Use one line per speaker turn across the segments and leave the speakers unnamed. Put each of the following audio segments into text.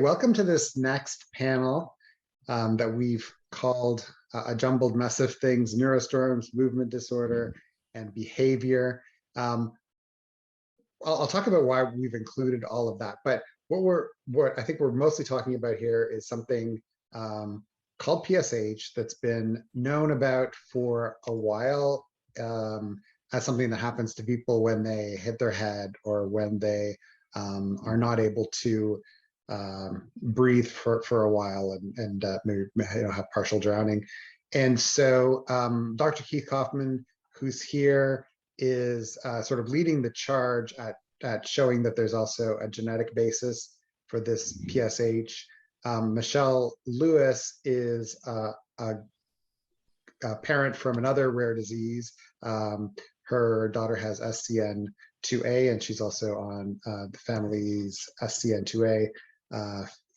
welcome to this next panel that we've called a jumbled mess of things: neurostürmes, movement disorder, and behavior. I'll talk about why we've included all of that, but what I think we're mostly talking about here is something called PSH that's been known about for a while as something that happens to people when they hit their head or when they are not able to breathe for a while and maybe have partial drowning. And so Dr. Keith Coffman, who's here, is sort of leading the charge at showing that there's also a genetic basis for this PSH. Michelle Lewis is a parent from another rare disease. Her daughter has SCN2A, and she's also on the family's SCN2A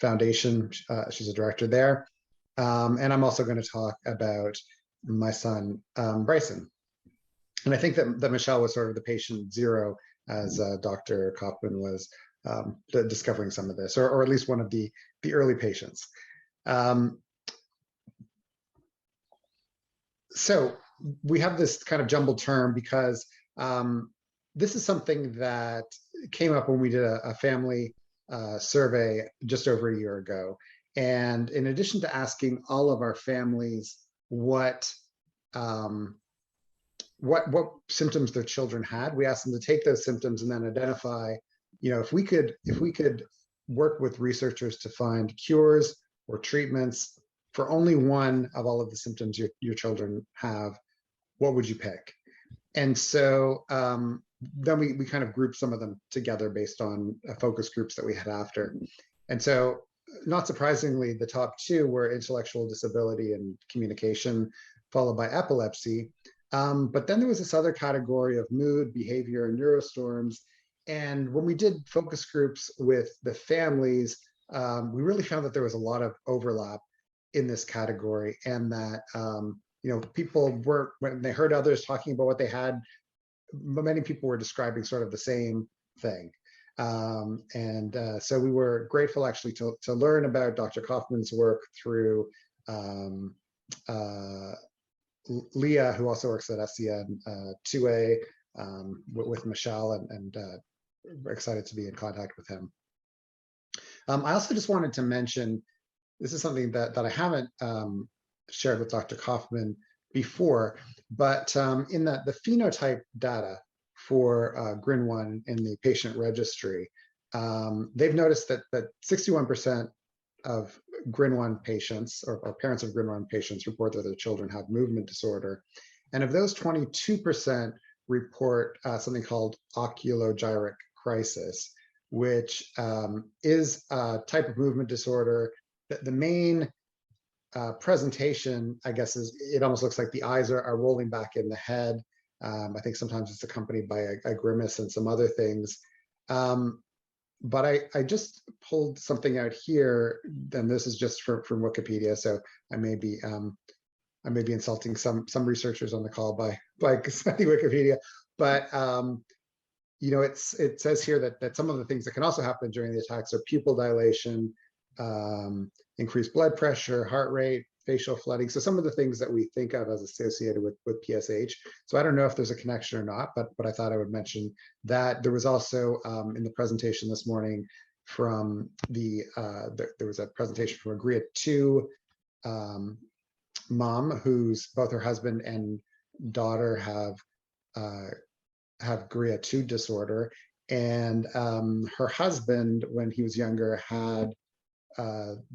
foundation. She's a director there. And I'm also going to talk about my son, Bryson. And I think that Michelle was sort of the patient zero as Dr. Coffman was discovering some of this, or at least one of the early patients. So we have this kind of jumbled term because this is something that came up when we did a family survey just over a year ago. And in addition to asking all of our families what symptoms their children had, we asked them to take those symptoms and then identify, if we could work with researchers to find cures or treatments for only one of all of the symptoms your children have, what would you pick? And so then we kind of grouped some of them together based on focus groups that we had after. And so not surprisingly, the top two were intellectual disability and communication, followed by epilepsy. But then there was this other category of mood, behavior, and neurostürmes. And when we did focus groups with the families, we really found that there was a lot of overlap in this category, and that people were, when they heard others talking about what they had, many people were describing sort of the same thing. So we were grateful actually to learn about Dr. Coffman's work through Leah, who also works at SCN2A, with Michelle, and we're excited to be in contact with him. I also just wanted to mention, this is something that I haven't shared with Dr. Coffman before, but in the phenotype data for GRIN1 in the patient registry, they've noticed that 61% of GRIN1 patients, or parents of GRIN1 patients, report that their children have movement disorder. And of those, 22% report something called oculogyric crisis, which is a type of movement disorder. The main presentation, I guess, is it almost looks like the eyes are rolling back in the head. I think sometimes it's accompanied by a grimace and some other things. But I just pulled something out here, and this is just from Wikipedia, so I may be insulting some researchers on the call by citing Wikipedia. But it says here that some of the things that can also happen during the attacks are pupil dilation, increased blood pressure, heart rate, facial flooding. So some of the things that we think of as associated with PSH. So I don't know if there's a connection or not, but I thought I would mention that. There was also in the presentation this morning from there was a presentation from a GRI-2 mom whose both her husband and daughter have GRI-2 disorder, and her husband, when he was younger, had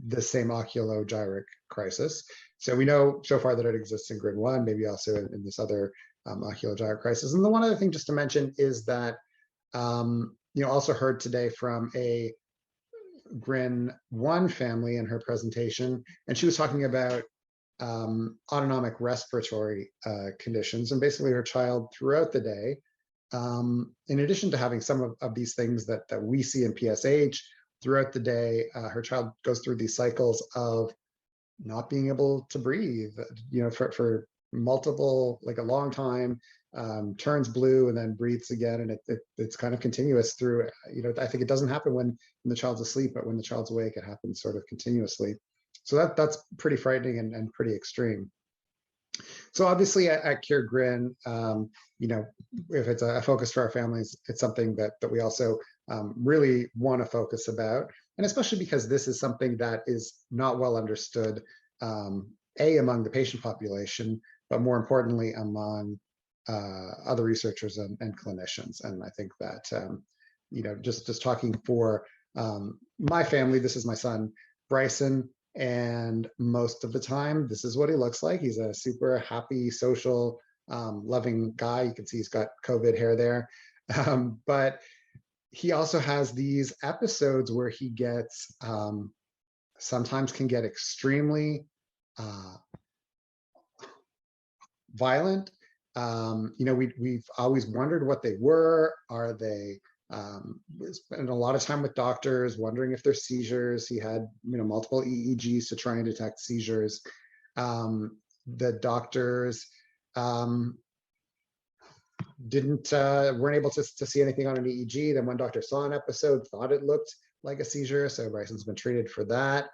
the same oculogyric crisis. So we know so far that it exists in GRIN1, maybe also in this other oculogyric crisis. And the one other thing just to mention is that also heard today from a GRIN1 family in her presentation, and she was talking about autonomic respiratory conditions, and basically her child throughout the day, in addition to having some of these things that we see in PSH, throughout the day, her child goes through these cycles of not being able to breathe, for multiple, like a long time, turns blue and then breathes again, and it's kind of continuous through. I think it doesn't happen when the child's asleep, but when the child's awake, it happens sort of continuously. So that's pretty frightening and pretty extreme. So obviously at CureGRIN, if it's a focus for our families, it's something that we also really want to focus about, and especially because this is something that is not well understood, among the patient population, but more importantly among other researchers and clinicians. And I think that just talking for my family, this is my son Bryson. And most of the time, this is what he looks like. He's a super happy, social, loving guy. You can see he's got COVID hair there. But he also has these episodes where he gets, sometimes can get extremely violent. We've always wondered what they were. Are they spent a lot of time with doctors wondering if they're seizures. He had multiple EEGs to try and detect seizures. The doctors weren't able to see anything on an EEG. Then one doctor saw an episode, thought it looked like a seizure, so Bryson's been treated for that.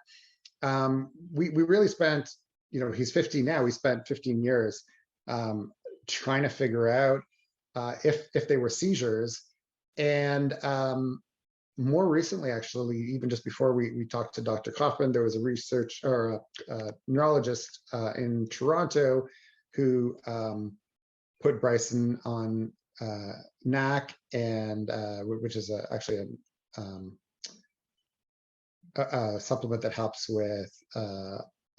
We really spent, he's 50 now, we spent 15 years trying to figure out if they were seizures. And more recently, actually, even just before we talked to Dr. Coffman, there was a neurologist in Toronto who put Bryson on NAC, and which is actually a supplement that helps with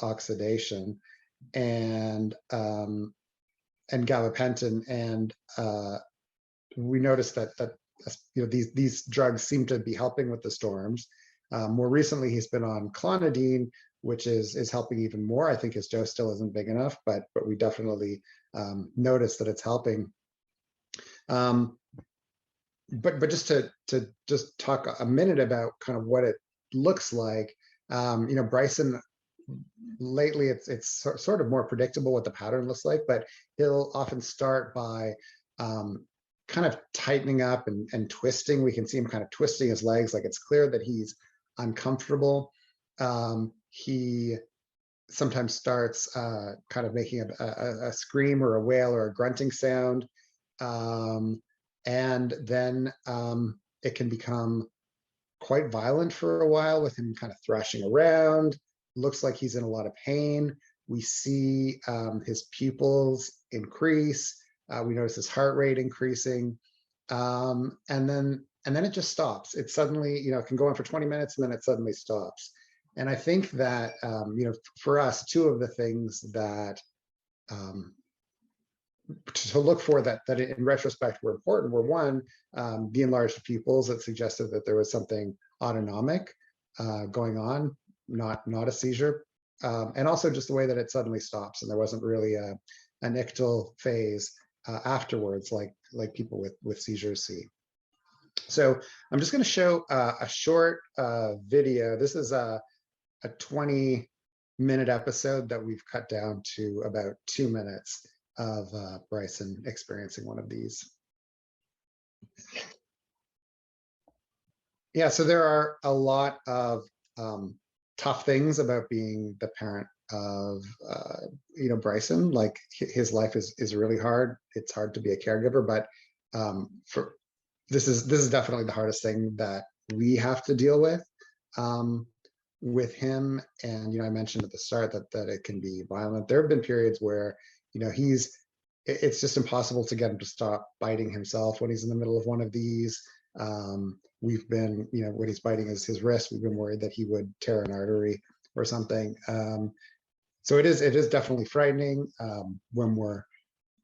oxidation, and gabapentin, and we noticed that these drugs seem to be helping with the storms. More recently, he's been on clonidine, which is helping even more. I think his dose still isn't big enough, but we definitely noticed that it's helping. But just to just talk a minute about kind of what it looks like. Bryson, lately it's sort of more predictable what the pattern looks like, but he'll often start by kind of tightening up and twisting. We can see him kind of twisting his legs, like it's clear that he's uncomfortable. He sometimes starts kind of making a scream or a wail or a grunting sound. And then it can become quite violent for a while, with him kind of thrashing around. Looks like he's in a lot of pain. We see his pupils increase. We notice his heart rate increasing, and then it just stops. It suddenly, it can go on for 20 minutes, and then it suddenly stops. And I think that, for us, two of the things that to look for that in retrospect were important were, one, the enlarged pupils that suggested that there was something autonomic going on, not a seizure, and also just the way that it suddenly stops, and there wasn't really an ictal phase afterwards, like people with seizures see. So I'm just going to show a short video. This is a 20-minute episode that we've cut down to about 2 minutes of Bryson experiencing one of these. Yeah, so there are a lot of tough things about being the parent of Bryson. Like, his life is really hard. It's hard to be a caregiver, but this is definitely the hardest thing that we have to deal with him. And I mentioned at the start that it can be violent. There have been periods where it's just impossible to get him to stop biting himself when he's in the middle of one of these. We've been, when he's biting his wrist, we've been worried that he would tear an artery or something. So it is definitely frightening. When we're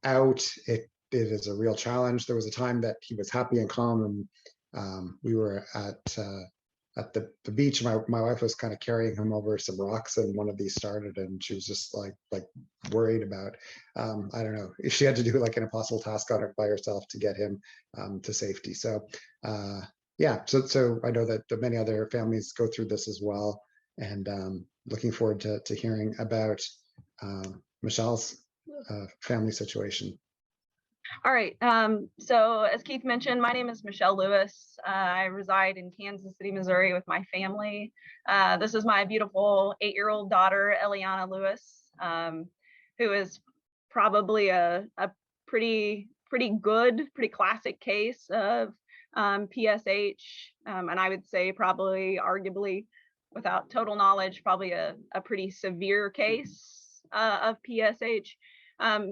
out, it is a real challenge. There was a time that he was happy and calm, and we were at the beach. My wife was kind of carrying him over some rocks, and one of these started, and she was just like worried about, I don't know, if she had to do like an impossible task on it by herself to get him to safety. So yeah, so I know that many other families go through this as well, and looking forward to hearing about Michelle's family situation.
All right. So as Keith mentioned, my name is Michelle Lewis. I reside in Kansas City, Missouri with my family. This is my beautiful 8-year-old daughter, Eliana Lewis, who is probably a pretty good, pretty classic case of PSH. And I would say probably arguably, without total knowledge, probably a pretty severe case of PSH.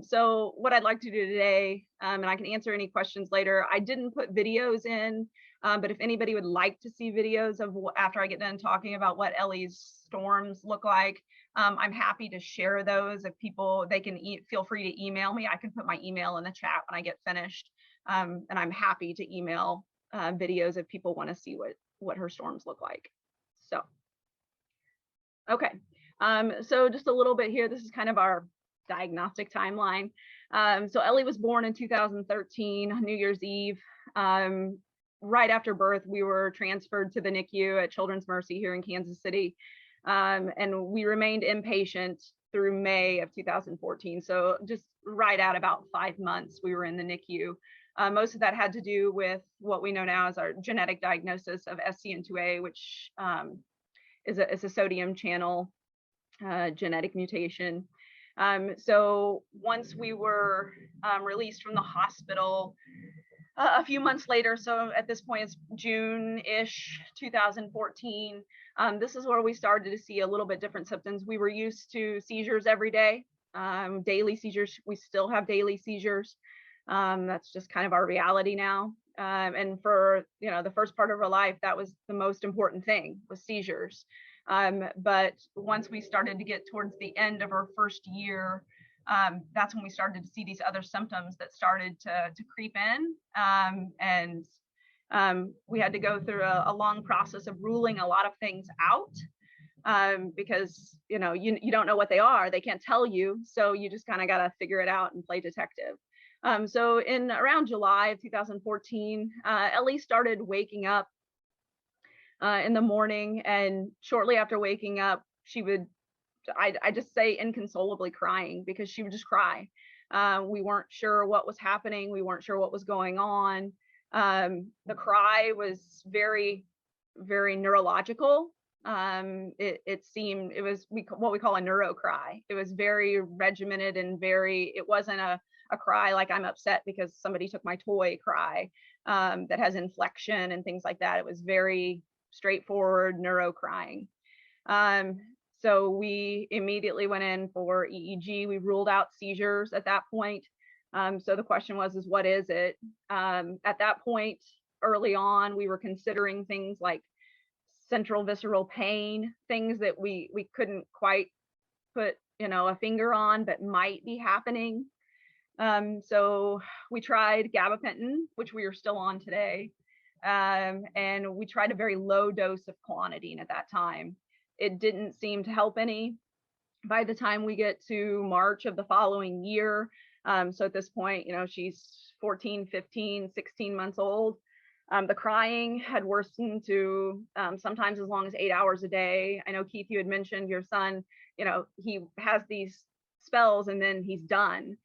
So what I'd like to do today, and I can answer any questions later, I didn't put videos in, but if anybody would like to see videos of after I get done talking about what Ellie's storms look like, I'm happy to share those. If people, they can feel free to email me. I can put my email in the chat when I get finished, and I'm happy to email videos if people want to see what her storms look like. So, okay. So just a little bit here. This is kind of our diagnostic timeline. So Ellie was born in 2013, New Year's Eve. Right after birth, we were transferred to the NICU at Children's Mercy here in Kansas City. And we remained inpatient through May of 2014. So just right at about 5 months, we were in the NICU. Most of that had to do with what we know now as our genetic diagnosis of SCN2A, which is a sodium channel genetic mutation. So once we were released from the hospital, a few months later, so at this point it's June-ish 2014, this is where we started to see a little bit different symptoms. We were used to seizures every day, daily seizures. We still have daily seizures. That's just kind of our reality now. And for the first part of our life, that was the most important thing, was seizures. But once we started to get towards the end of our first year, that's when we started to see these other symptoms that started to creep in. And we had to go through a long process of ruling a lot of things out, because you don't know what they are. They can't tell you. So you just kind of got to figure it out and play detective. So in around July of 2014, Ellie started waking up in the morning, and shortly after waking up, she would, I just say inconsolably crying, because she would just cry. We weren't sure what was happening. We weren't sure what was going on. The cry was very, very neurological. It seemed, it was what we call a neuro cry. It was very regimented and it wasn't a cry like I'm upset because somebody took my toy cry, that has inflection and things like that. It was very straightforward neuro crying. So we immediately went in for EEG. We ruled out seizures at that point. So the question was, what is it? At that point, early on, we were considering things like central visceral pain, things that we couldn't quite put a finger on, but might be happening. So we tried gabapentin, which we are still on today. And we tried a very low dose of clonidine at that time. It didn't seem to help any. By the time we get to March of the following year, so at this point, she's 14, 15, 16 months old. The crying had worsened to sometimes as long as 8 hours a day. I know, Keith, you had mentioned your son, he has these spells and then he's done.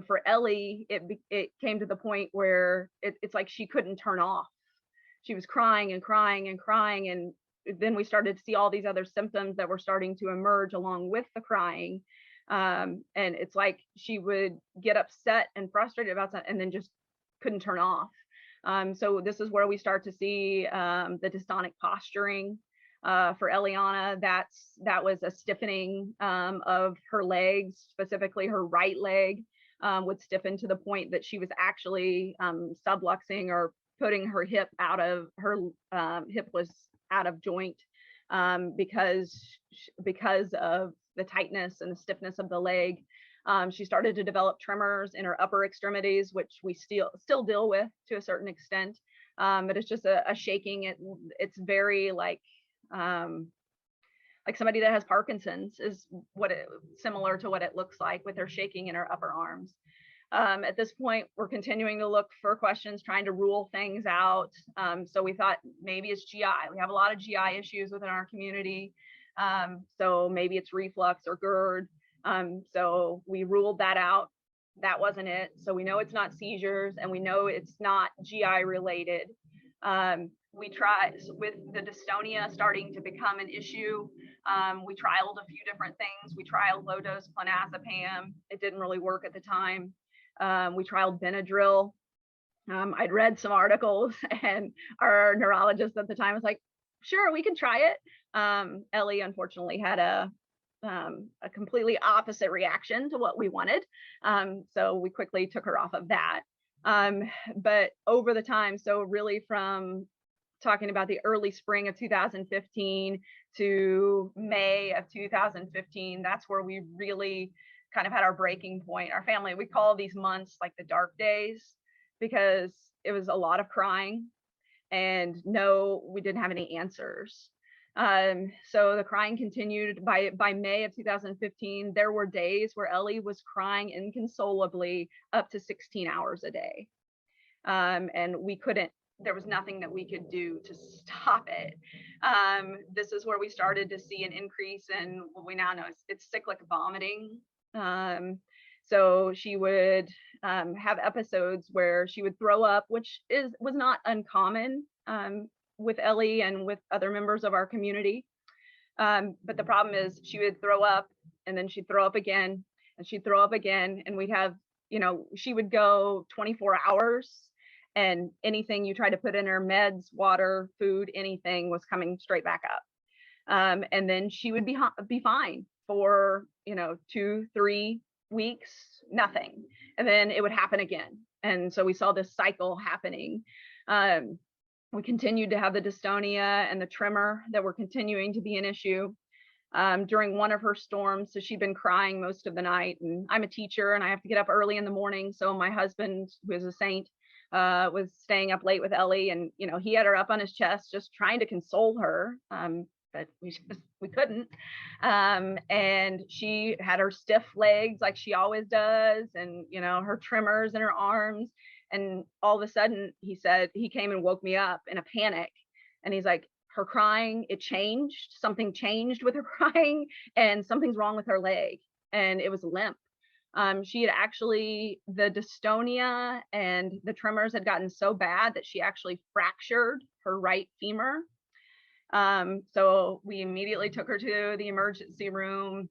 For Ellie, it came to the point where it's like she couldn't turn off. She was crying and crying and crying. And then we started to see all these other symptoms that were starting to emerge along with the crying. And it's like she would get upset and frustrated about that and then just couldn't turn off. So this is where we start to see the dystonic posturing. For Eliana, that was a stiffening of her legs, specifically her right leg would stiffen to the point that she was actually subluxing, or putting her hip out of, her hip was out of joint because of the tightness and the stiffness of the leg. She started to develop tremors in her upper extremities, which we still deal with to a certain extent. But it's just a shaking. It's very like somebody that has Parkinson's is similar to what it looks like, with her shaking in her upper arms. At this point, we're continuing to look for questions, trying to rule things out. So we thought maybe it's GI. We have a lot of GI issues within our community. So maybe it's reflux or GERD. So we ruled that out. that wasn't it. So we know it's not seizures, and we know it's not GI related. We tried with the dystonia starting to become an issue. We trialed a few different things. We trialed low dose clonazepam. It didn't really work at the time. We trialed Benadryl. I'd read some articles, and our neurologist at the time was like, sure, we can try it. Ellie unfortunately had a completely opposite reaction to what we wanted. So we quickly took her off of that. But over the time, so really from talking about the early spring of 2015 to May of 2015, that's where we really kind of had our breaking point. Our family, we call these months like the dark days, because it was a lot of crying, and no, we didn't have any answers. So the crying continued. By May of 2015, there were days where Ellie was crying inconsolably up to 16 hours a day. And we couldn't, there was nothing that we could do to stop it. This is where we started to see an increase in what we now know it's cyclic vomiting. So she would have episodes where she would throw up, which was not uncommon with Ellie and with other members of our community. But the problem is she would throw up, and then she'd throw up again, and she'd throw up again. And we'd have, she would go 24 hours, and anything you tried to put in her, meds, water, food, anything, was coming straight back up. And then she would be fine for, 2-3 weeks, nothing. And then it would happen again. And so we saw this cycle happening. We continued to have the dystonia and the tremor that were continuing to be an issue. During one of her storms, so she'd been crying most of the night, and I'm a teacher and I have to get up early in the morning. So my husband, who is a saint, was staying up late with Ellie, and he had her up on his chest just trying to console her, but we couldn't. And she had her stiff legs like she always does, and her tremors in her arms. And all of a sudden, he said, he came and woke me up in a panic, and he's like, her crying, it changed. Something changed with her crying, and something's wrong with her leg, and it was limp. She had actually, the dystonia and the tremors had gotten so bad that she actually fractured her right femur. So we immediately took her to the emergency room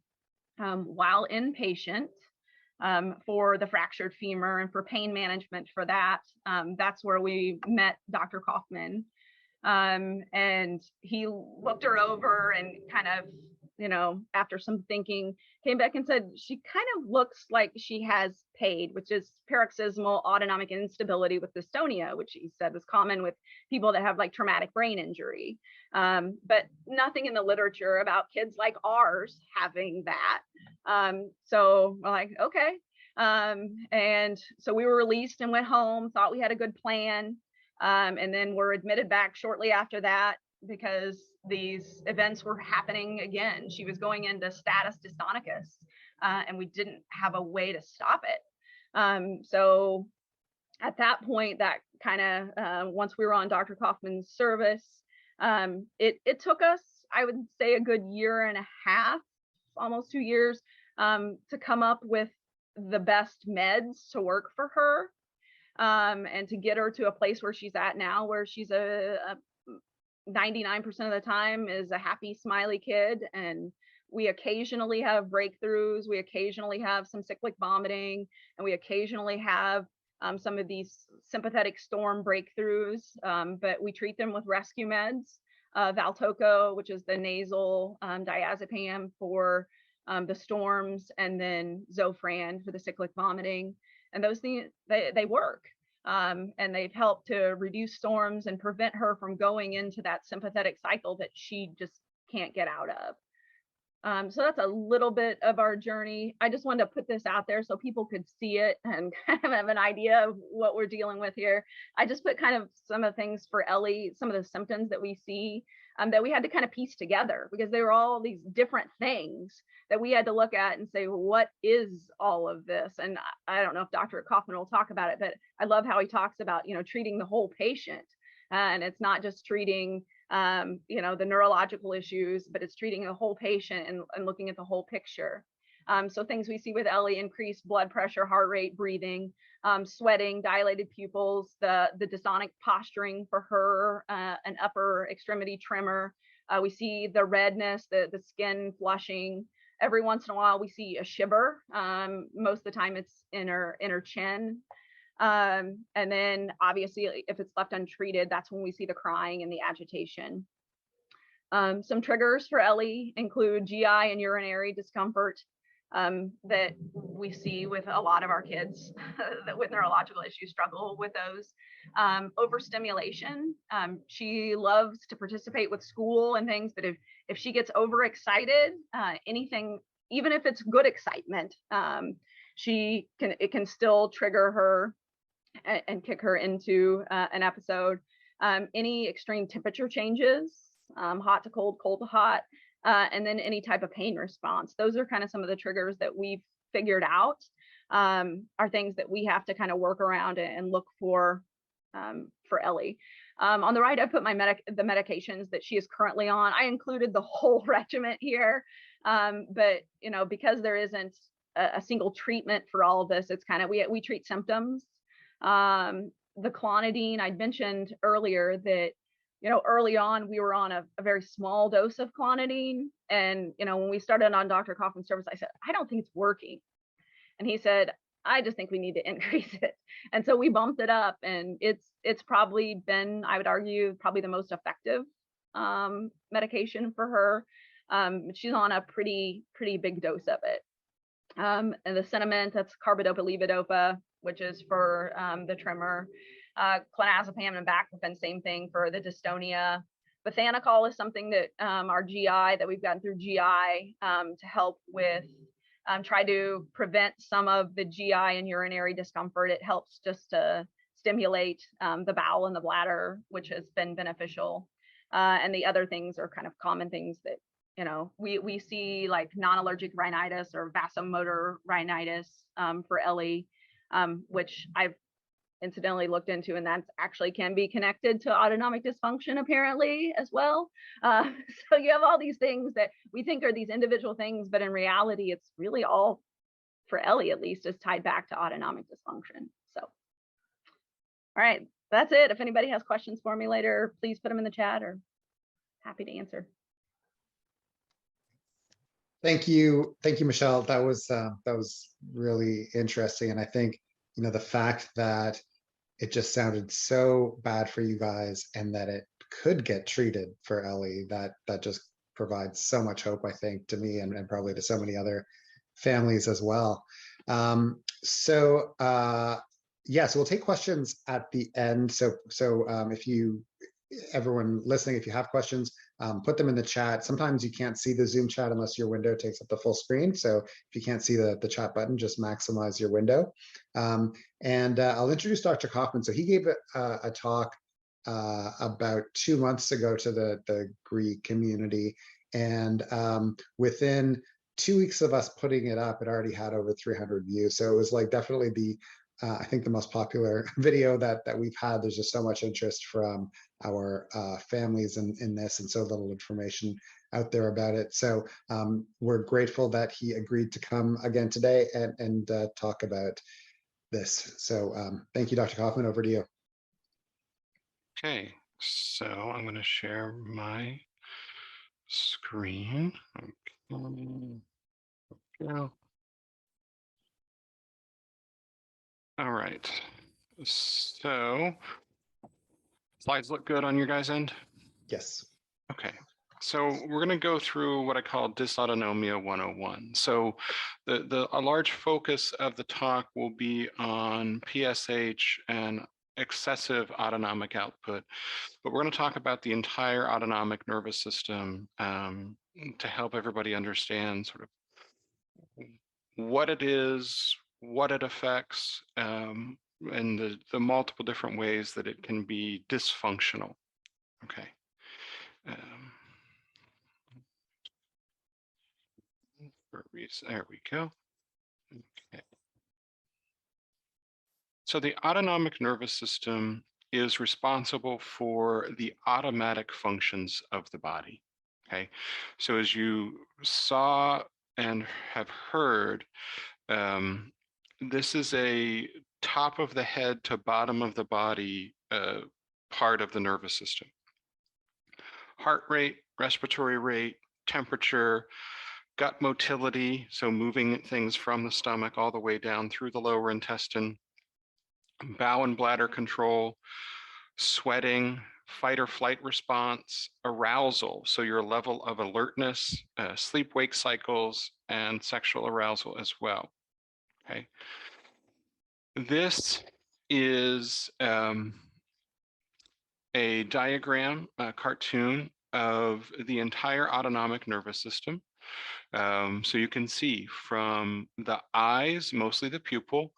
while inpatient for the fractured femur and for pain management for that. That's where we met Dr. Coffman. And he looked her over and kind of, after some thinking, came back and said, she kind of looks like she has PAID, which is paroxysmal autonomic instability with dystonia, which he said was common with people that have like traumatic brain injury. But nothing in the literature about kids like ours having that. So we're like, okay. And so we were released and went home, thought we had a good plan. And then were admitted back shortly after that because these events were happening again. She was going into status dystonicus, and we didn't have a way to stop it. So at that point, that kind of, once we were on Dr. Coffman's service, it took us, I would say, a good year and a half, almost 2 years, to come up with the best meds to work for her. And to get her to a place where she's at now, where she's a 99% of the time is a happy, smiley kid. And we occasionally have breakthroughs. We occasionally have some cyclic vomiting, and we occasionally have some of these sympathetic storm breakthroughs. But we treat them with rescue meds, Valtoco, which is the nasal diazepam for the storms, and then Zofran for the cyclic vomiting. And those things, they work. And they've helped to reduce storms and prevent her from going into that sympathetic cycle that she just can't get out of. So that's a little bit of our journey. I just wanted to put this out there so people could see it and kind of have an idea of what we're dealing with here. I just put kind of some of the things for Ellie, some of the symptoms that we see that we had to kind of piece together, because they were all these different things that we had to look at and say, well, what is all of this? And I don't know if Dr. Coffman will talk about it, but I love how he talks about, treating the whole patient. And it's not just treating, the neurological issues, but it's treating the whole patient and looking at the whole picture. So things we see with Ellie: increased blood pressure, heart rate, breathing, sweating, dilated pupils, the dystonic posturing for her, an upper extremity tremor. We see the redness, the skin flushing. Every once in a while, we see a shiver. Most of the time, it's in her chin. And then obviously, if it's left untreated, that's when we see the crying and the agitation. Some triggers for Ellie include GI and urinary discomfort that we see with a lot of our kids that with neurological issues struggle with those. Overstimulation. She loves to participate with school and things, but if she gets overexcited, anything, even if it's good excitement, it can still trigger her and kick her into an episode. Any extreme temperature changes, hot to cold, cold to hot, and then any type of pain response. Those are kind of some of the triggers that we've figured out are things that we have to kind of work around and look for Ellie. On the right, I put the medications that she is currently on. I included the whole regimen here, but because there isn't a single treatment for all of this, it's kind of we treat symptoms. The clonidine, I mentioned earlier that early on we were on a very small dose of clonidine, and when we started on Dr. Coffman's service, I said, I don't think it's working, and he said, I just think we need to increase it. And so we bumped it up, and it's probably been, I would argue, probably the most effective medication for her. She's on a pretty big dose of it. And the Cinnamon, that's carbidopa levodopa, which is for the tremor. Clonazepam and baclofen, same thing for the dystonia. Bothanicol is something that our GI, that we've gotten through GI to help with, try to prevent some of the GI and urinary discomfort. It helps just to stimulate the bowel and the bladder, which has been beneficial. And the other things are kind of common things that we see, like non-allergic rhinitis or vasomotor rhinitis for Ellie, which I've incidentally looked into, and that's actually can be connected to autonomic dysfunction apparently as well. So you have all these things that we think are these individual things, but in reality, it's really all, for Ellie at least, is tied back to autonomic dysfunction. So, all right, that's it. If anybody has questions for me later, please put them in the chat, or happy to answer.
Thank you, Michelle. That was really interesting, and I think the fact that it just sounded so bad for you guys, and that it could get treated for Ellie, that just provides so much hope, I think, to me and probably to so many other families as well. So we'll take questions at the end. So if everyone listening, if you have questions, put them in the chat. Sometimes you can't see the Zoom chat unless your window takes up the full screen. So if you can't see the chat button, just maximize your window. And I'll introduce Dr. Coffman. So he gave a talk about 2 months ago to the GRI community. And within 2 weeks of us putting it up, it already had over 300 views. So it was like definitely I think the most popular video that we've had. There's just so much interest from our families in this, and so little information out there about it. So we're grateful that he agreed to come again today and talk about this. So thank you, Dr. Coffman, over to you.
Okay, so I'm going to share my screen. Okay. Go. All right, so slides look good on your guys' end?
Yes.
Okay, so we're going to go through what I call dysautonomia 101. So a large focus of the talk will be on PSH and excessive autonomic output, but we're going to talk about the entire autonomic nervous system to help everybody understand sort of what it is, what it affects, and the multiple different ways that it can be dysfunctional. Okay. There we go. Okay. So the autonomic nervous system is responsible for the automatic functions of the body. Okay. So as you saw and have heard, this is a top of the head to bottom of the body part of the nervous system. Heart rate, respiratory rate, temperature, gut motility, so moving things from the stomach all the way down through the lower intestine, bowel and bladder control, sweating, fight or flight response, arousal, so your level of alertness, sleep-wake cycles, and sexual arousal as well. Okay. This is a diagram, a cartoon of the entire autonomic nervous system. So you can see from the eyes, mostly the pupil,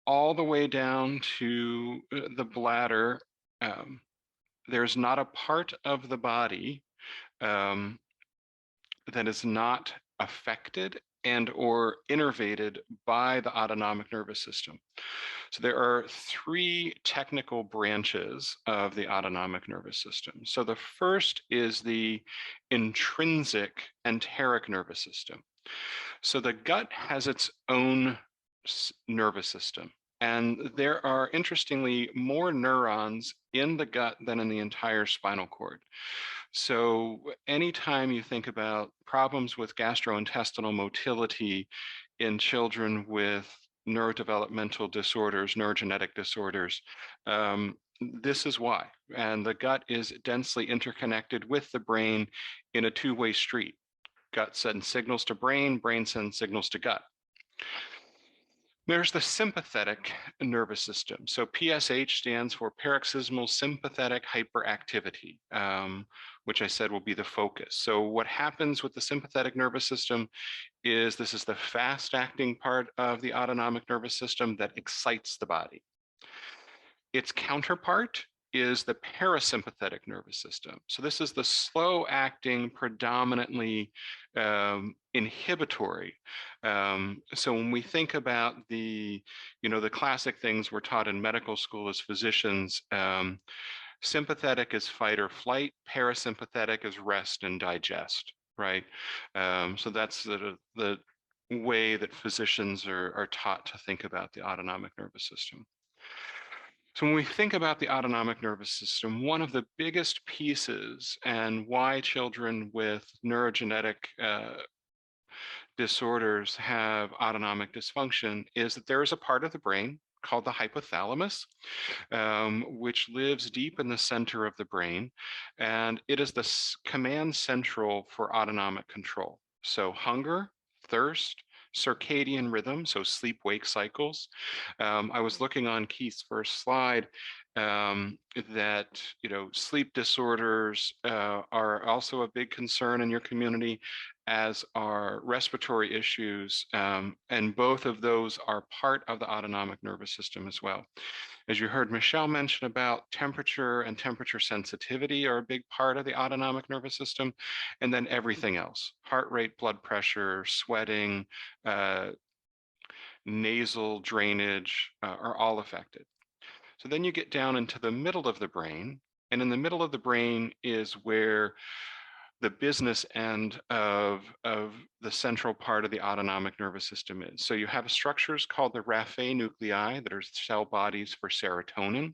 all the way down to the bladder. There's not a part of the body that is not affected and or innervated by the autonomic nervous system. So there are three technical branches of the autonomic nervous system. So the first is the intrinsic enteric nervous system. So the gut has its own nervous system. And there are, interestingly, more neurons in the gut than in the entire spinal cord. So anytime you think about problems with gastrointestinal motility in children with neurodevelopmental disorders, neurogenetic disorders, this is why. And the gut is densely interconnected with the brain in a two-way street. Gut sends signals to brain, brain sends signals to gut. There's the sympathetic nervous system. So PSH stands for paroxysmal sympathetic hyperactivity, which I said will be the focus. So what happens with the sympathetic nervous system is this is the fast-acting part of the autonomic nervous system that excites the body. Its counterpart is the parasympathetic nervous system. So this is the slow-acting, predominantly inhibitory. So when we think about the classic things we're taught in medical school as physicians, sympathetic is fight or flight, parasympathetic is rest and digest, right? So that's the way that physicians are taught to think about the autonomic nervous system. So when we think about the autonomic nervous system, one of the biggest pieces and why children with neurogenetic disorders have autonomic dysfunction is that there is a part of the brain called the hypothalamus, which lives deep in the center of the brain, and it is the command central for autonomic control. So hunger, thirst, circadian rhythm, so sleep-wake cycles. I was looking on Keith's first slide that sleep disorders are also a big concern in your community, as are respiratory issues, and both of those are part of the autonomic nervous system as well. As you heard Michelle mention about temperature and temperature sensitivity are a big part of the autonomic nervous system, and then everything else, heart rate, blood pressure, sweating, nasal drainage are all affected. So then you get down into the middle of the brain, and in the middle of the brain is where the business end of the central part of the autonomic nervous system is. So you have structures called the raphe nuclei that are cell bodies for serotonin.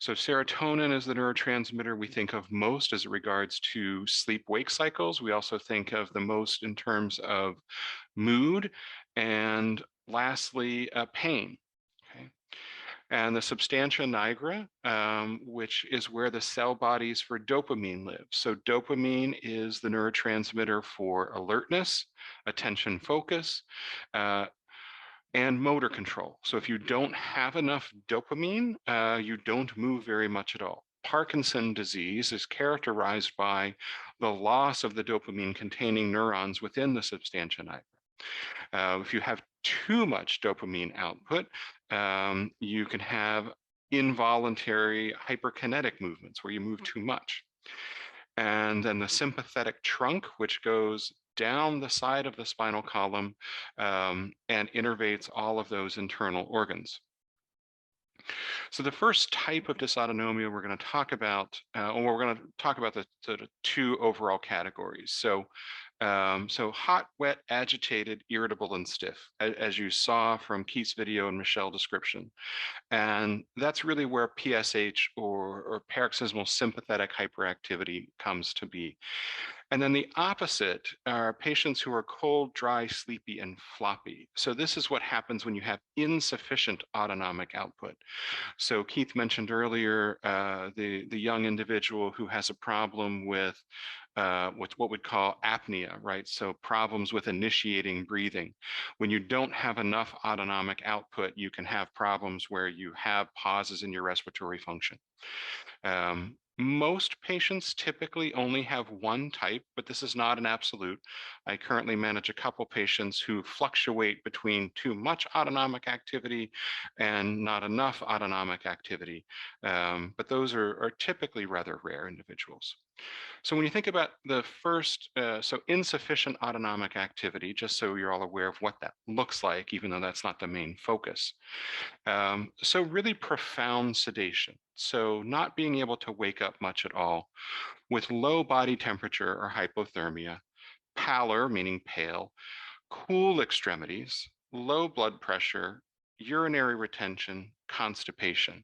So serotonin is the neurotransmitter we think of most as it regards to sleep-wake cycles. We also think of the most in terms of mood, and lastly, pain. Okay. And the substantia nigra, which is where the cell bodies for dopamine live. So dopamine is the neurotransmitter for alertness, attention focus, and motor control. So if you don't have enough dopamine, you don't move very much at all. Parkinson's disease is characterized by the loss of the dopamine-containing neurons within the substantia nigra. If you have too much dopamine output, you can have involuntary hyperkinetic movements where you move too much. And then the sympathetic trunk, which goes down the side of the spinal column and innervates all of those internal organs. So the first type of dysautonomia we're going to talk about, or we're going to talk about the two overall categories. So So hot, wet, agitated, irritable, and stiff, as you saw from Keith's video and Michelle's description. And that's really where PSH or paroxysmal sympathetic hyperactivity comes to be. And then the opposite are patients who are cold, dry, sleepy, and floppy. So this is what happens when you have insufficient autonomic output. So Keith mentioned earlier the young individual who has a problem with what we'd call apnea, right? So problems with initiating breathing. When you don't have enough autonomic output, you can have problems where you have pauses in your respiratory function. Most patients typically only have one type, but this is not an absolute. I currently manage a couple patients who fluctuate between too much autonomic activity and not enough autonomic activity. But those are typically rather rare individuals. So when you think about the first, so insufficient autonomic activity, just so you're all aware of what that looks like, even though that's not the main focus. So really profound sedation. So not being able to wake up much at all, with low body temperature or hypothermia, pallor, meaning pale, cool extremities, low blood pressure, urinary retention, constipation.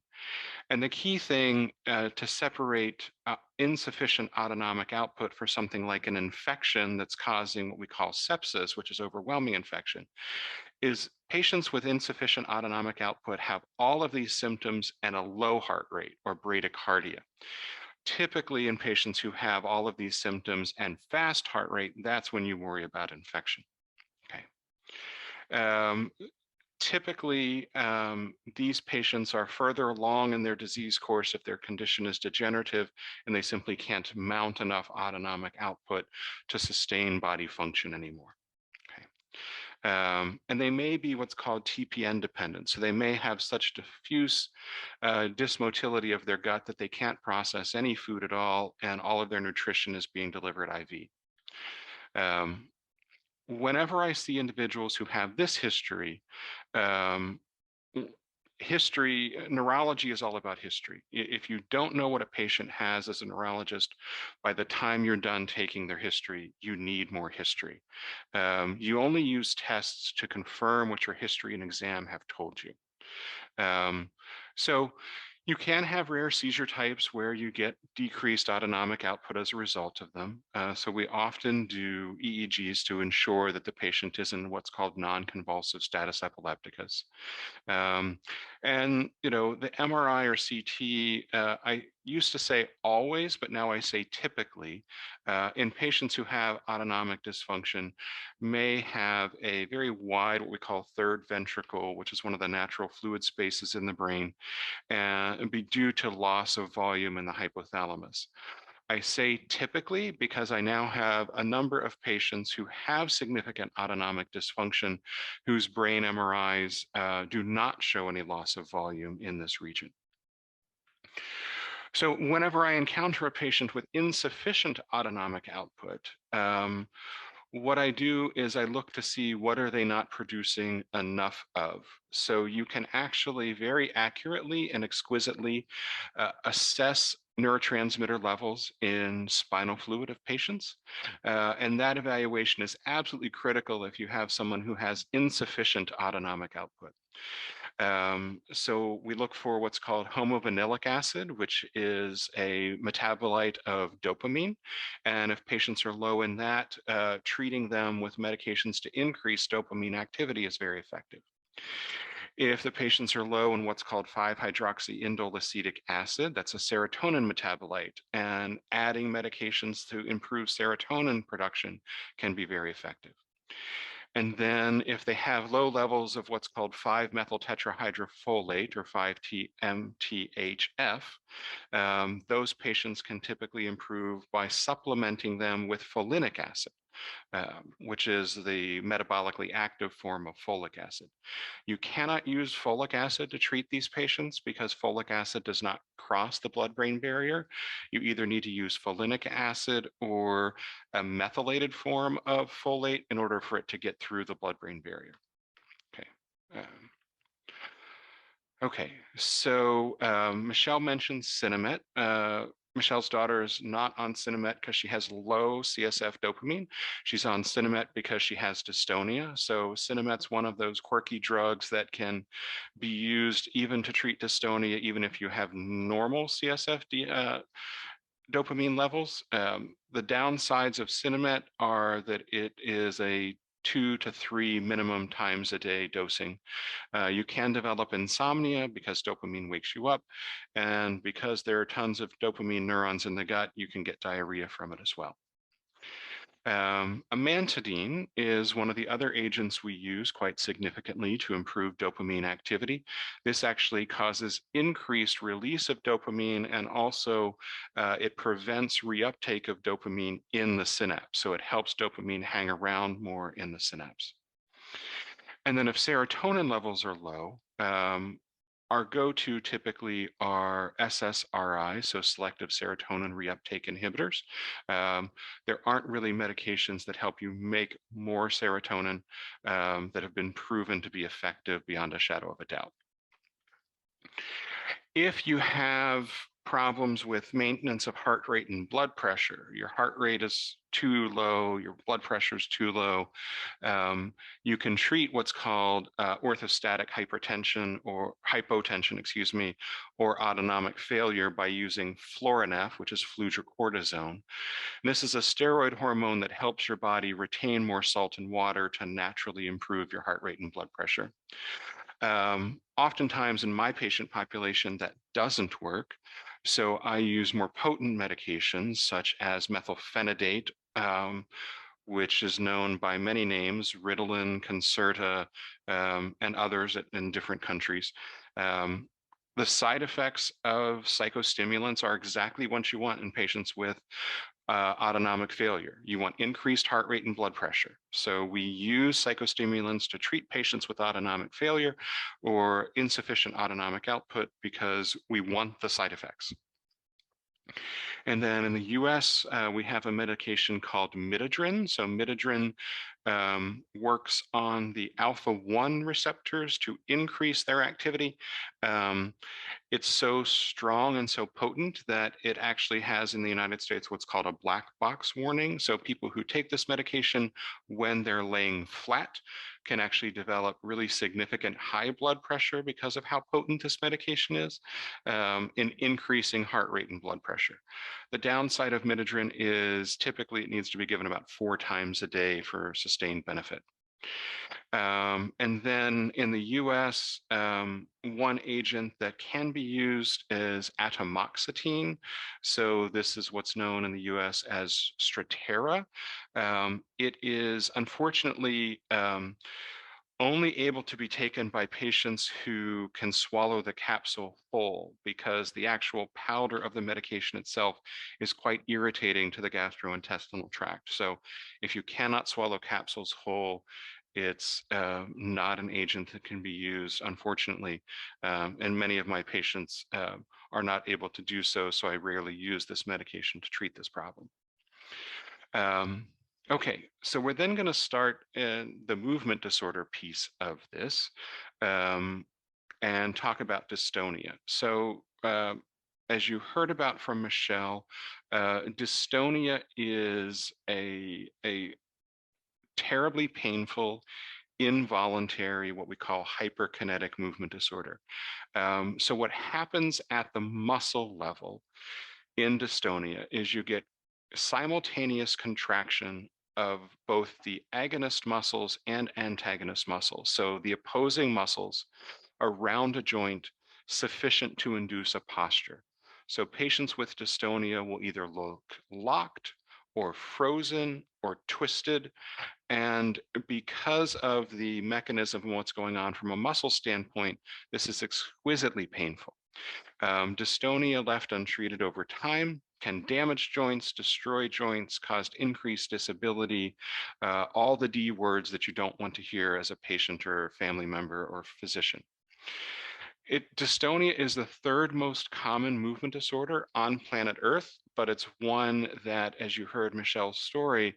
And the key thing to separate insufficient autonomic output for something like an infection that's causing what we call sepsis, which is overwhelming infection, is patients with insufficient autonomic output have all of these symptoms and a low heart rate or bradycardia. Typically in patients who have all of these symptoms and fast heart rate, that's when you worry about infection. Okay. Typically, these patients are further along in their disease course if their condition is degenerative and they simply can't mount enough autonomic output to sustain body function anymore. Okay. And they may be what's called TPN dependent. So they may have such diffuse dysmotility of their gut that they can't process any food at all, and all of their nutrition is being delivered IV. Whenever I see individuals who have this history, neurology is all about history. If you don't know what a patient has as a neurologist, by the time you're done taking their history, you need more history. You only use tests to confirm what your history and exam have told you. So you can have rare seizure types where you get decreased autonomic output as a result of them. So we often do EEGs to ensure that the patient is in what's called non-convulsive status epilepticus. And, you know, the MRI or CT, I used to say always, but now I say typically, in patients who have autonomic dysfunction may have a very wide, what we call third ventricle, which is one of the natural fluid spaces in the brain, and be due to loss of volume in the hypothalamus. I say typically because I now have a number of patients who have significant autonomic dysfunction whose brain MRIs do not show any loss of volume in this region. So whenever I encounter a patient with insufficient autonomic output, what I do is I look to see what are they not producing enough of. So you can actually very accurately and exquisitely assess neurotransmitter levels in spinal fluid of patients. And that evaluation is absolutely critical if you have someone who has insufficient autonomic output. So we look for what's called homovanillic acid, which is a metabolite of dopamine. And if patients are low in that, treating them with medications to increase dopamine activity is very effective. If the patients are low in what's called 5-hydroxyindoleacetic acid, that's a serotonin metabolite, and adding medications to improve serotonin production can be very effective. And then if they have low levels of what's called 5-methyltetrahydrofolate or 5-MTHF, those patients can typically improve by supplementing them with folinic acid, which is the metabolically active form of folic acid. You cannot use folic acid to treat these patients because folic acid does not cross the blood-brain barrier. You either need to use folinic acid or a methylated form of folate in order for it to get through the blood-brain barrier. Okay. Okay, so Michelle mentioned Cinemet. Michelle's daughter is not on Sinemet because she has low CSF dopamine. She's on Sinemet because she has dystonia. So Sinemet's one of those quirky drugs that can be used even to treat dystonia, even if you have normal CSF dopamine levels. The downsides of Sinemet are that it is a 2 to 3 minimum times a day dosing. You can develop insomnia because dopamine wakes you up. And because there are tons of dopamine neurons in the gut, you can get diarrhea from it as well. Amantadine is one of the other agents we use quite significantly to improve dopamine activity. This actually causes increased release of dopamine, and also it prevents reuptake of dopamine in the synapse. So it helps dopamine hang around more in the synapse. And then if serotonin levels are low, our go-to typically are SSRI, so selective serotonin reuptake inhibitors. There aren't really medications that help you make more serotonin that have been proven to be effective beyond a shadow of a doubt. If you have problems with maintenance of heart rate and blood pressure, your heart rate is too low, your blood pressure is too low, you can treat what's called orthostatic hypertension or hypotension, excuse me, or autonomic failure by using Florinef, which is fludrocortisone. And this is a steroid hormone that helps your body retain more salt and water to naturally improve your heart rate and blood pressure. Oftentimes in my patient population, that doesn't work. So I use more potent medications such as methylphenidate, which is known by many names, Ritalin, Concerta, and others in different countries. The side effects of psychostimulants are exactly what you want in patients with autonomic failure. You want increased heart rate and blood pressure. So we use psychostimulants to treat patients with autonomic failure or insufficient autonomic output because we want the side effects. And then in the US, we have a medication called midodrine. So midodrine works on the alpha-1 receptors to increase their activity. It's so strong and so potent that it actually has in the United States what's called a black box warning. So people who take this medication when they're laying flat can actually develop really significant high blood pressure because of how potent this medication is in increasing heart rate and blood pressure. The downside of midodrine is typically it needs to be given about 4 times a day for sustained benefit. And then in the US, one agent that can be used is atomoxetine. So this is what's known in the US as Strattera. It is unfortunately only able to be taken by patients who can swallow the capsule whole, because the actual powder of the medication itself is quite irritating to the gastrointestinal tract. So if you cannot swallow capsules whole, it's not an agent that can be used, unfortunately. And many of my patients are not able to do so, so I rarely use this medication to treat this problem. Okay, so we're then going to start in the movement disorder piece of this and talk about dystonia. So as you heard about from Michelle, dystonia is a terribly painful, involuntary, what we call hyperkinetic movement disorder. So what happens at the muscle level in dystonia is you get simultaneous contraction of both the agonist muscles and antagonist muscles. So the opposing muscles around a joint sufficient to induce a posture. So patients with dystonia will either look locked or frozen or twisted. And because of the mechanism of what's going on from a muscle standpoint, this is exquisitely painful. Dystonia left untreated over time can damage joints, destroy joints, cause increased disability, all the D words that you don't want to hear as a patient or family member or physician. Dystonia is the 3rd most common movement disorder on planet Earth, but it's one that, as you heard Michelle's story,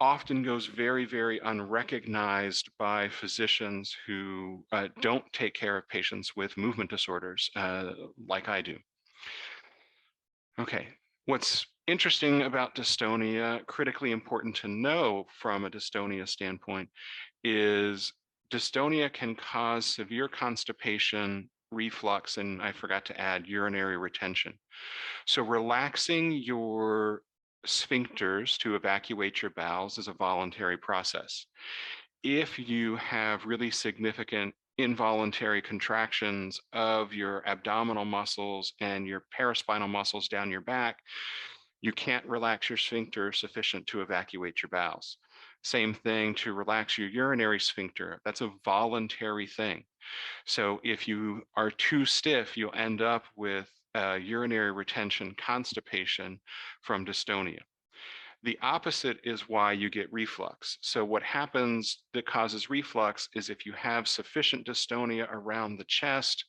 often goes very, very unrecognized by physicians who don't take care of patients with movement disorders like I do. Okay. What's interesting about dystonia, critically important to know from a dystonia standpoint, is dystonia can cause severe constipation, reflux, and I forgot to add urinary retention. So relaxing your sphincters to evacuate your bowels is a voluntary process. If you have really significant involuntary contractions of your abdominal muscles and your paraspinal muscles down your back, you can't relax your sphincter sufficient to evacuate your bowels. Same thing to relax your urinary sphincter. That's a voluntary thing. So if you are too stiff, you'll end up with urinary retention, constipation from dystonia. The opposite is why you get reflux. So what happens that causes reflux is if you have sufficient dystonia around the chest,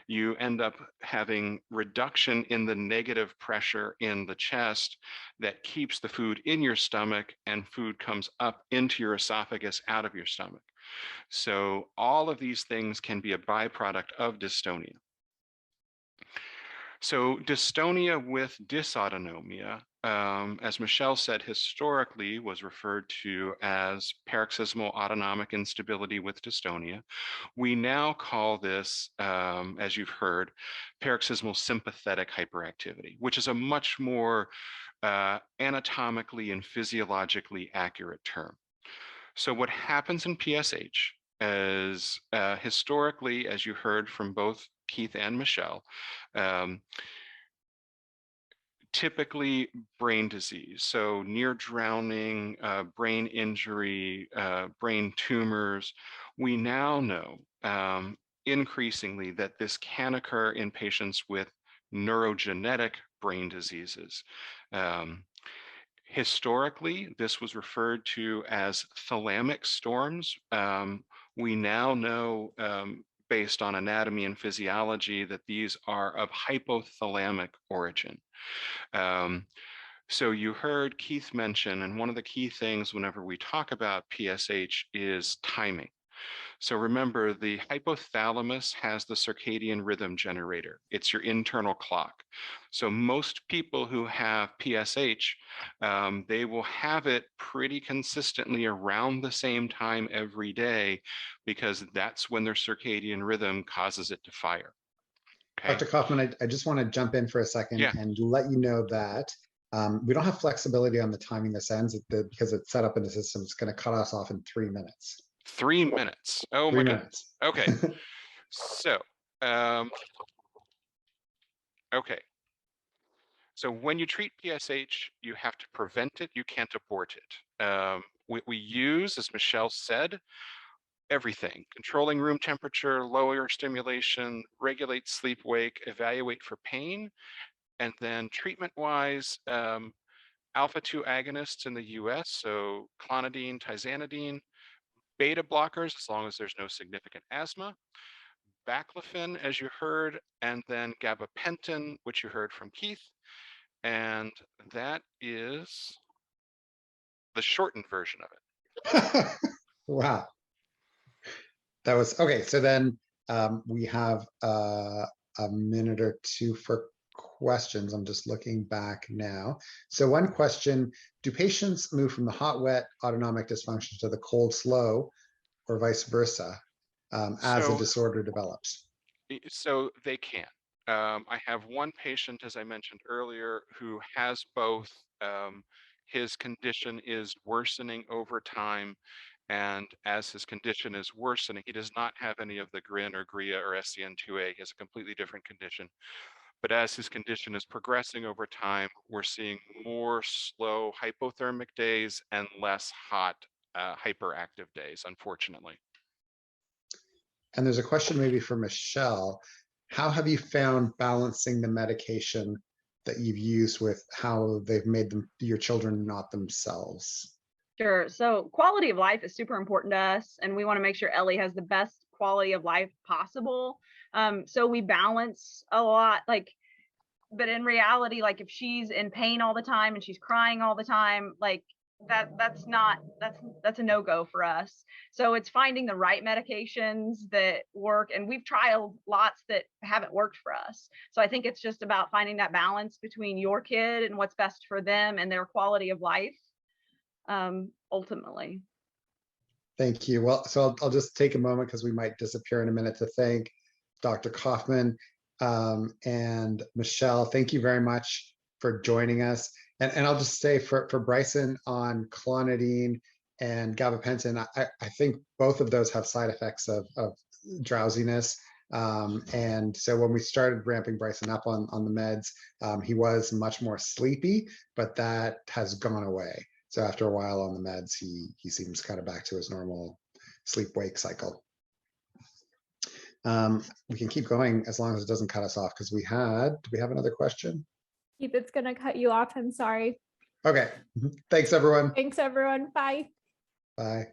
you end up having reduction in the negative pressure in the chest that keeps the food in your stomach, and food comes up into your esophagus out of your stomach. So all of these things can be a byproduct of dystonia. So dystonia with dysautonomia, as Michelle said, historically was referred to as paroxysmal autonomic instability with dystonia. We now call this, as you've heard, paroxysmal sympathetic hyperactivity, which is a much more anatomically and physiologically accurate term. So what happens in PSH is historically, as you heard from both Keith and Michelle, typically brain disease, so near drowning, brain injury, brain tumors. We now know increasingly that this can occur in patients with neurogenetic brain diseases. Historically, this was referred to as thalamic storms. We now know, based on anatomy and physiology, that these are of hypothalamic origin. So you heard Keith mention, and one of the key things whenever we talk about PSH is timing. So remember, the hypothalamus has the circadian rhythm generator. It's your internal clock. So most people who have PSH, they will have it pretty consistently around the same time every day, because that's when their circadian rhythm causes it to fire. Okay.
Dr. Coffman, I just want to jump in for a second and let you know that we don't have flexibility on the timing this ends because it's set up in the system. It's going to cut us off in 3 minutes.
3 minutes. Oh,
3
my
minutes.
goodness. Okay. So, okay. So when you treat PSH, you have to prevent it. You can't abort it. We use, as Michelle said, everything: controlling room temperature, lower stimulation, regulate sleep wake, evaluate for pain. And then treatment-wise, alpha-2 agonists in the US, so clonidine, tizanidine, beta blockers, as long as there's no significant asthma, baclofen, as you heard, and then gabapentin, which you heard from Keith. And that is the shortened version of it.
Wow. That was okay. So then we have a minute or two for questions. I'm just looking back now. So one question: do patients move from the hot, wet autonomic dysfunction to the cold, slow, or vice versa as a disorder develops?
So they can. I have one patient, as I mentioned earlier, who has both. His condition is worsening over time, and as his condition is worsening, he does not have any of the GRIN or GRIA or SCN2A. He has a completely different condition. But as his condition is progressing over time, we're seeing more slow hypothermic days and less hot hyperactive days, unfortunately.
And there's a question maybe for Michelle. How have you found balancing the medication that you've used with how they've made them, your children, not themselves?
Sure. So quality of life is super important to us, and we want to make sure Ellie has the best quality of life possible. So we balance a lot, but in reality, like if she's in pain all the time and she's crying all the time, like that's a no-go for us. So it's finding the right medications that work, and we've trialed lots that haven't worked for us. So I think it's just about finding that balance between your kid and what's best for them and their quality of life, ultimately.
Thank you. Well, so I'll just take a moment because we might disappear in a minute to thank Dr. Coffman and Michelle. Thank you very much for joining us. And I'll just say for Bryson on clonidine and gabapentin, I think both of those have side effects of drowsiness. And so when we started ramping Bryson up on the meds, he was much more sleepy, but that has gone away. So after a while on the meds, he seems kind of back to his normal sleep-wake cycle. We can keep going as long as it doesn't cut us off, because do we have another question?
Keith, it's going to cut you off. I'm sorry.
Okay. Thanks, everyone.
Thanks, everyone. Bye.
Bye.